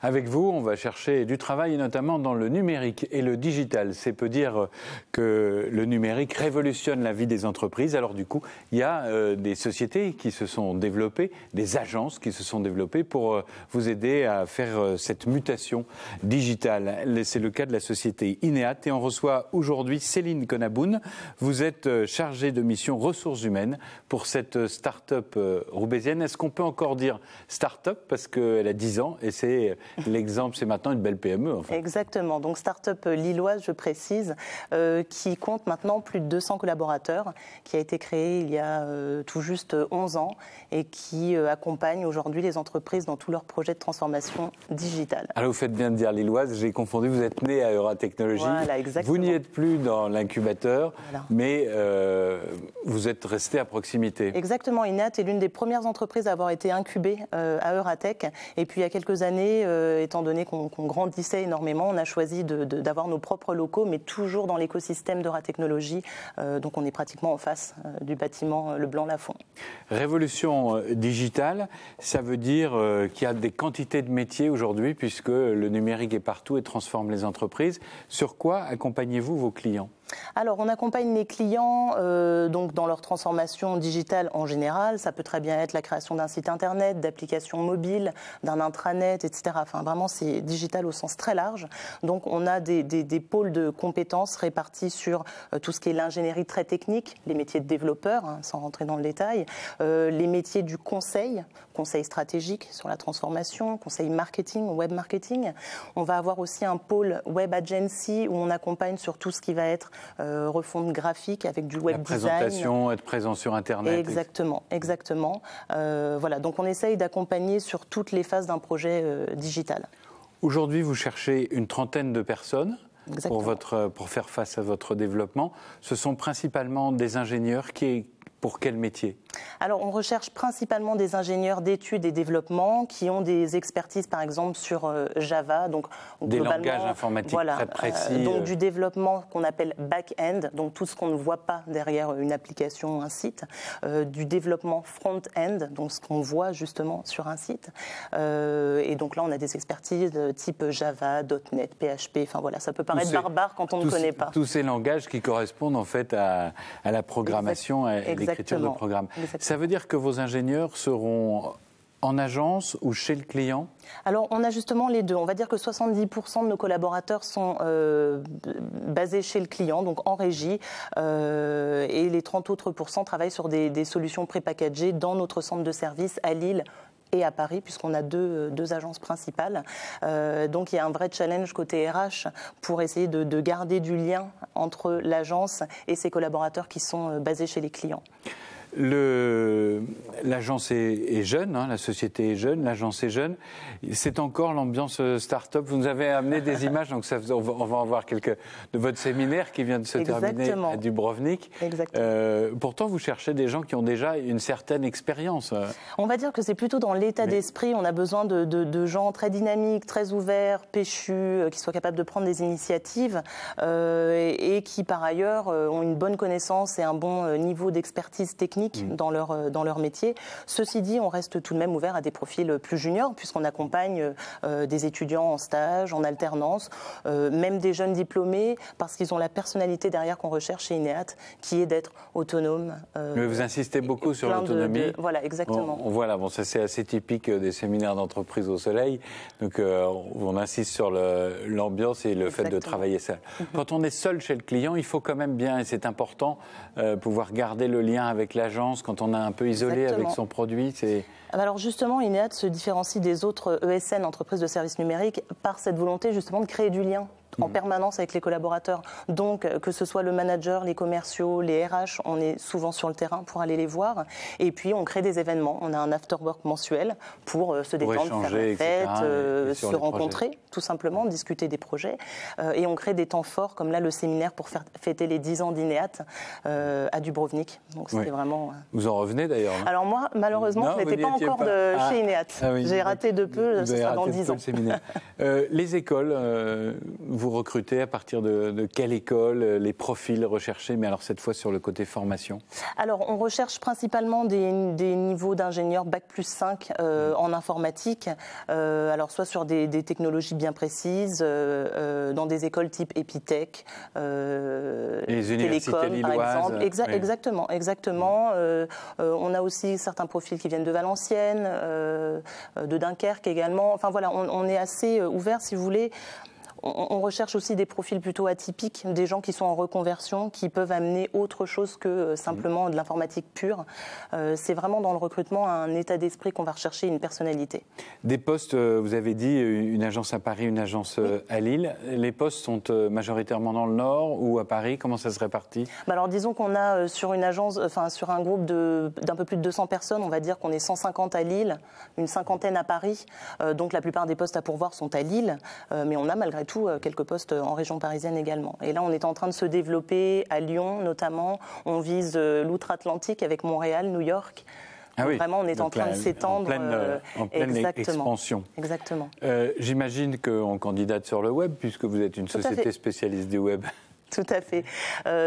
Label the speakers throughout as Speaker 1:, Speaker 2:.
Speaker 1: Avec vous, on va chercher du travail, notamment dans le numérique et le digital. C'est peu dire que le numérique révolutionne la vie des entreprises. Alors du coup, il y a des sociétés qui se sont développées, des agences qui se sont développées pour vous aider à faire cette mutation digitale. C'est le cas de la société Ineat et on reçoit aujourd'hui Céline Konaboun. Vous êtes chargée de mission ressources humaines pour cette start-up roubaisienne. Est-ce qu'on peut encore dire start-up parce qu'elle a 10 ans et c'est l'exemple, c'est maintenant une belle PME. Enfin.
Speaker 2: Exactement. Donc start-up lilloise, je précise, qui compte maintenant plus de 200 collaborateurs, qui a été créée il y a tout juste 11 ans et qui accompagne aujourd'hui les entreprises dans tous leurs projets de transformation digitale.
Speaker 1: Alors vous faites bien de dire lilloise, j'ai confondu, vous êtes né à Euratechnologies.
Speaker 2: Voilà, exactement.
Speaker 1: Vous n'y êtes plus dans l'incubateur, voilà. Mais vous êtes resté à proximité.
Speaker 2: Exactement. Ineat est l'une des premières entreprises à avoir été incubée à Euratech. Et puis il y a quelques années, étant donné qu'on grandissait énormément, on a choisi d'avoir nos propres locaux, mais toujours dans l'écosystème d'Euratechnologies. Donc on est pratiquement en face du bâtiment Le Blanc-Lafont.
Speaker 1: Révolution digitale, ça veut dire qu'il y a des quantités de métiers aujourd'hui, puisque le numérique est partout et transforme les entreprises. Sur quoi accompagnez-vous vos clients ?
Speaker 2: Alors, on accompagne les clients donc dans leur transformation digitale en général. Ça peut très bien être la création d'un site internet, d'applications mobiles, d'un intranet, etc. Enfin, vraiment, c'est digital au sens très large. Donc, on a des pôles de compétences répartis sur tout ce qui est l'ingénierie très technique, les métiers de développeurs, hein, sans rentrer dans le détail, les métiers du conseil stratégique sur la transformation, conseil marketing, web marketing. On va avoir aussi un pôle web agency où on accompagne sur tout ce qui va être refonte graphique avec du web design.
Speaker 1: La présentation, être présent sur Internet.
Speaker 2: Exactement, exactement. Voilà, donc on essaye d'accompagner sur toutes les phases d'un projet digital.
Speaker 1: Aujourd'hui, vous cherchez une trentaine de personnes pour faire face à votre développement. Ce sont principalement des ingénieurs pour quel métier ?
Speaker 2: Alors, on recherche principalement des ingénieurs d'études et développement qui ont des expertises, par exemple, sur Java. Donc,
Speaker 1: des langages informatiques très précis.
Speaker 2: Donc, du développement qu'on appelle back-end, donc tout ce qu'on ne voit pas derrière une application ou un site. Du développement front-end, donc ce qu'on voit justement sur un site. Et donc là, on a des expertises type Java, .NET, PHP. Enfin voilà, ça peut paraître barbare quand on ne connaît pas.
Speaker 1: Tous ces langages qui correspondent en fait à la programmation et l'écriture de programme. Ça veut dire que vos ingénieurs seront en agence ou chez le client ?
Speaker 2: Alors, on a justement les deux. On va dire que 70% de nos collaborateurs sont basés chez le client, donc en régie, et les 30 autres % travaillent sur des solutions prépackagées dans notre centre de service à Lille et à Paris, puisqu'on a deux agences principales. Donc il y a un vrai challenge côté RH pour essayer de garder du lien entre l'agence et ses collaborateurs qui sont basés chez les clients.
Speaker 1: L'agence est jeune, hein, la société est jeune, l'agence est jeune. C'est encore l'ambiance start-up. Vous nous avez amené des images, donc on va en voir quelques de votre séminaire qui vient de se terminer à Dubrovnik. Pourtant, vous cherchez des gens qui ont déjà une certaine expérience.
Speaker 2: On va dire que c'est plutôt dans l'état d'esprit. On a besoin de gens très dynamiques, très ouverts, péchus, qui soient capables de prendre des initiatives et qui, par ailleurs, ont une bonne connaissance et un bon niveau d'expertise technique dans leur métier. Ceci dit, on reste tout de même ouvert à des profils plus juniors, puisqu'on accompagne des étudiants en stage, en alternance, même des jeunes diplômés, parce qu'ils ont la personnalité derrière qu'on recherche chez Ineat, qui est d'être autonome.
Speaker 1: Mais vous insistez beaucoup sur l'autonomie.
Speaker 2: Voilà, exactement.
Speaker 1: Voilà, ça c'est assez typique des séminaires d'entreprise au soleil. Donc on insiste sur l'ambiance et le fait de travailler seul. Quand on est seul chez le client, il faut quand même bien, et c'est important, pouvoir garder le lien avec l'agence quand on est un peu isolé avec son produit.
Speaker 2: Alors justement, Ineat se différencie des autres ESN, entreprises de services numériques, par cette volonté justement de créer du lien en permanence avec les collaborateurs. Donc, que ce soit le manager, les commerciaux, les RH, on est souvent sur le terrain pour aller les voir. Et puis, on crée des événements. On a un after-work mensuel pour se détendre, faire la fête, se rencontrer, tout simplement, discuter des projets. Et on crée des temps forts, comme là, le séminaire pour faire fêter les 10 ans d'Ineat à Dubrovnik. Donc, c'était vraiment...
Speaker 1: Vous en revenez d'ailleurs, hein ?
Speaker 2: Alors moi, malheureusement, je n'étais pas encore chez Ineat. J'ai raté de peu, ce sera dans 10 ans.
Speaker 1: Les écoles, vous vous recrutez à partir de quelle école, les profils recherchés, mais alors cette fois sur le côté formation?
Speaker 2: Alors, on recherche principalement des niveaux d'ingénieurs Bac+5 en informatique, alors soit sur des technologies bien précises, dans des écoles type Epitech,
Speaker 1: les universités
Speaker 2: Télécom, par exemple.
Speaker 1: Oui.
Speaker 2: Exactement. On a aussi certains profils qui viennent de Valenciennes, de Dunkerque également. Enfin voilà, on est assez ouvert, si vous voulez. On recherche aussi des profils plutôt atypiques, des gens qui sont en reconversion, qui peuvent amener autre chose que simplement de l'informatique pure. C'est vraiment dans le recrutement un état d'esprit qu'on va rechercher, une personnalité.
Speaker 1: Des postes, vous avez dit, une agence à Paris, une agence à Lille. Les postes sont majoritairement dans le Nord ou à Paris? Comment ça se répartit?
Speaker 2: Alors disons qu'on a sur une agence, enfin sur un groupe d'un peu plus de 200 personnes, on va dire qu'on est 150 à Lille, une cinquantaine à Paris. Donc la plupart des postes à pourvoir sont à Lille, mais on a malgré tout quelques postes en région parisienne également. Et là, on est en train de se développer à Lyon, notamment. On vise l'outre-Atlantique avec Montréal, New York.
Speaker 1: Ah oui.
Speaker 2: Vraiment, on est en train de s'étendre.
Speaker 1: En pleine expansion.
Speaker 2: Exactement.
Speaker 1: J'imagine qu'on candidate sur le web, puisque vous êtes une société spécialiste du web.
Speaker 2: Tout à fait.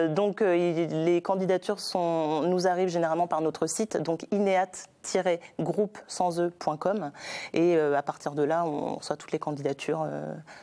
Speaker 2: Donc, les candidatures nous arrivent généralement par notre site, donc ineat-groupe.com. Et à partir de là, on reçoit toutes les candidatures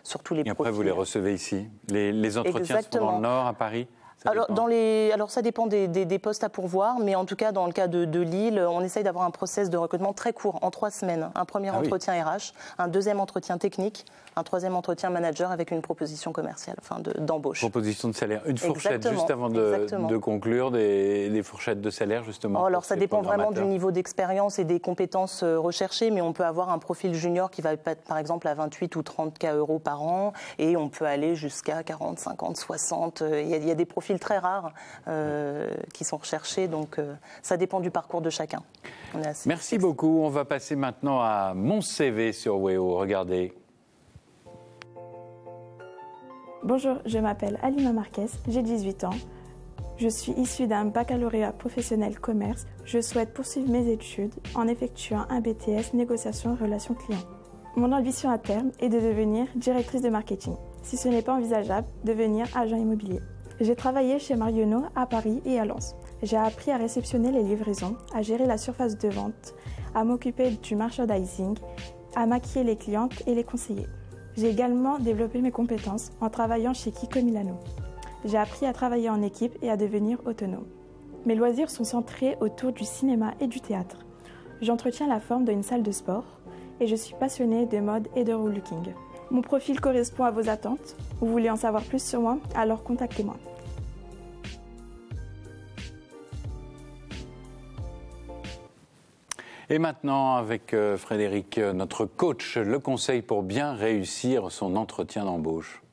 Speaker 2: sur tous les profils.
Speaker 1: Et après, vous les recevez ici? Les entretiens sont dans le Nord, à Paris?
Speaker 2: Alors ça dépend des postes à pourvoir, mais en tout cas, dans le cas de Lille, on essaye d'avoir un process de recrutement très court, en 3 semaines. Un premier entretien RH, un deuxième entretien technique, un troisième entretien manager avec une proposition commerciale, enfin d'embauche.
Speaker 1: Proposition de salaire. Une fourchette, juste avant de conclure, des fourchettes de salaire, justement.
Speaker 2: Alors ça dépend vraiment du niveau d'expérience et des compétences recherchées, mais on peut avoir un profil junior qui va être par exemple à 28 ou 30 K € par an, et on peut aller jusqu'à 40, 50, 60. Il y a des profils très rares qui sont recherchés, donc ça dépend du parcours de chacun.
Speaker 1: Merci beaucoup. On va passer maintenant à mon CV sur Wéo. Regardez.
Speaker 3: Bonjour, je m'appelle Alima Marquez, j'ai 18 ans. Je suis issue d'un baccalauréat professionnel commerce. Je souhaite poursuivre mes études en effectuant un BTS négociation relations clients. Mon ambition à terme est de devenir directrice de marketing, si ce n'est pas envisageable, devenir agent immobilier. J'ai travaillé chez Marionneau à Paris et à Lens. J'ai appris à réceptionner les livraisons, à gérer la surface de vente, à m'occuper du merchandising, à maquiller les clientes et les conseiller. J'ai également développé mes compétences en travaillant chez Kiko Milano. J'ai appris à travailler en équipe et à devenir autonome. Mes loisirs sont centrés autour du cinéma et du théâtre. J'entretiens la forme d'une salle de sport et je suis passionnée de mode et de relooking. Mon profil correspond à vos attentes. Vous voulez en savoir plus sur moi? Alors contactez-moi.
Speaker 1: Et maintenant, avec Frédéric, notre coach, le conseil pour bien réussir son entretien d'embauche.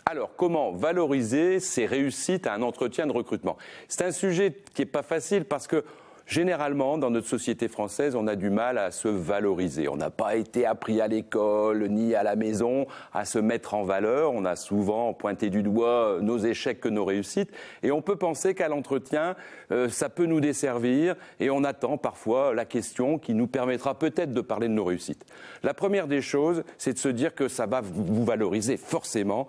Speaker 4: Alors, comment valoriser ses réussites à un entretien de recrutement? C'est un sujet qui n'est pas facile parce que généralement, dans notre société française, on a du mal à se valoriser. On n'a pas été appris à l'école ni à la maison à se mettre en valeur. On a souvent pointé du doigt nos échecs que nos réussites. Et on peut penser qu'à l'entretien, ça peut nous desservir. Et on attend parfois la question qui nous permettra peut-être de parler de nos réussites. La première des choses, c'est de se dire que ça va vous valoriser forcément.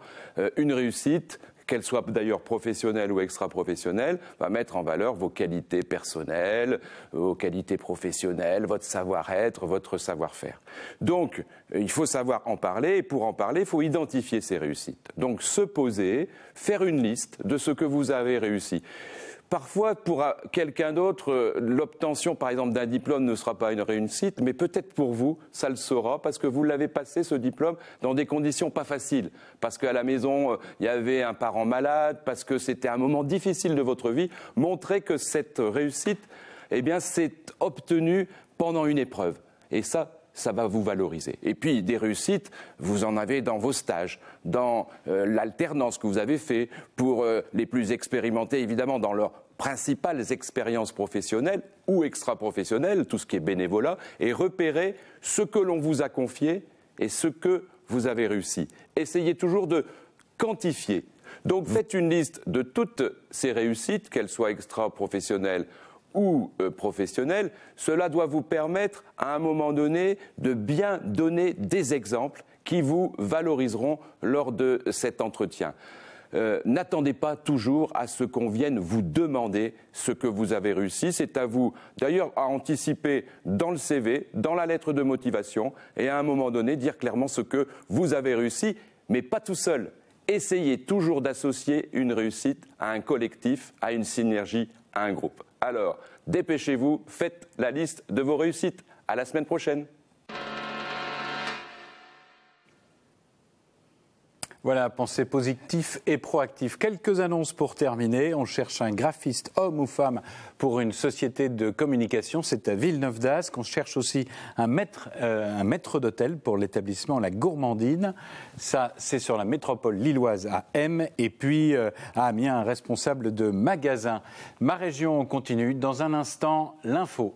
Speaker 4: Une réussite, qu'elle soit d'ailleurs professionnelle ou extra-professionnelle, va mettre en valeur vos qualités personnelles, vos qualités professionnelles, votre savoir-être, votre savoir-faire. Donc, il faut savoir en parler, et pour en parler, il faut identifier ces réussites. Donc, se poser, faire une liste de ce que vous avez réussi. Parfois, pour quelqu'un d'autre, l'obtention, par exemple, d'un diplôme ne sera pas une réussite, mais peut-être pour vous, ça le sera, parce que vous l'avez passé, ce diplôme, dans des conditions pas faciles. Parce qu'à la maison, il y avait un parent malade, parce que c'était un moment difficile de votre vie. Montrez que cette réussite, eh bien, c'est obtenue pendant une épreuve. Et ça va vous valoriser. Et puis, des réussites, vous en avez dans vos stages, dans l'alternance que vous avez fait, pour les plus expérimentés, évidemment, dans leurs principales expériences professionnelles ou extra-professionnelles, tout ce qui est bénévolat, et repérer ce que l'on vous a confié et ce que vous avez réussi. Essayez toujours de quantifier. Donc, faites une liste de toutes ces réussites, qu'elles soient extra-professionnelles ou professionnelle, cela doit vous permettre à un moment donné de bien donner des exemples qui vous valoriseront lors de cet entretien. N'attendez pas toujours à ce qu'on vienne vous demander ce que vous avez réussi. C'est à vous d'ailleurs à anticiper dans le CV, dans la lettre de motivation et à un moment donné dire clairement ce que vous avez réussi, mais pas tout seul. Essayez toujours d'associer une réussite à un collectif, à une synergie, à un groupe. Alors, dépêchez-vous, faites la liste de vos réussites. À la semaine prochaine.
Speaker 1: Voilà, pensée positive et proactive. Quelques annonces pour terminer. On cherche un graphiste, homme ou femme, pour une société de communication. C'est à Villeneuve d'Ascq. On cherche aussi un maître d'hôtel pour l'établissement La Gourmandine. Ça, c'est sur la métropole lilloise à M. Et puis à Amiens, un responsable de magasin. Ma région continue. Dans un instant, l'info.